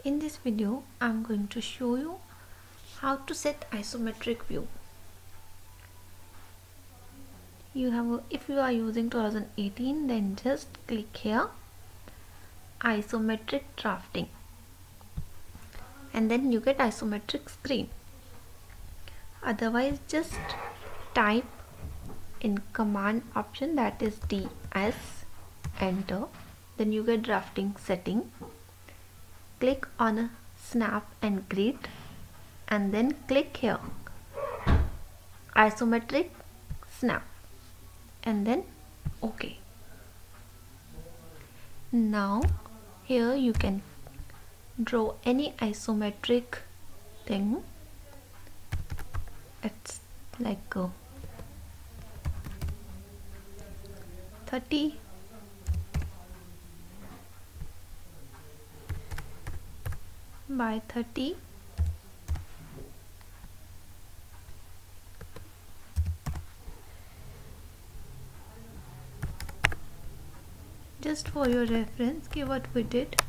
In this video, I'm going to show you how to set isometric view. If you are using 2018, then just click here, isometric drafting, and then you get isometric screen. Otherwise, just type in command option, that is DS, enter, then you get drafting setting. Click on a snap and grid, and then click here isometric snap, and then OK. Now here you can draw any isometric thing. It's like 30 by 30. Just for your reference, give what we did.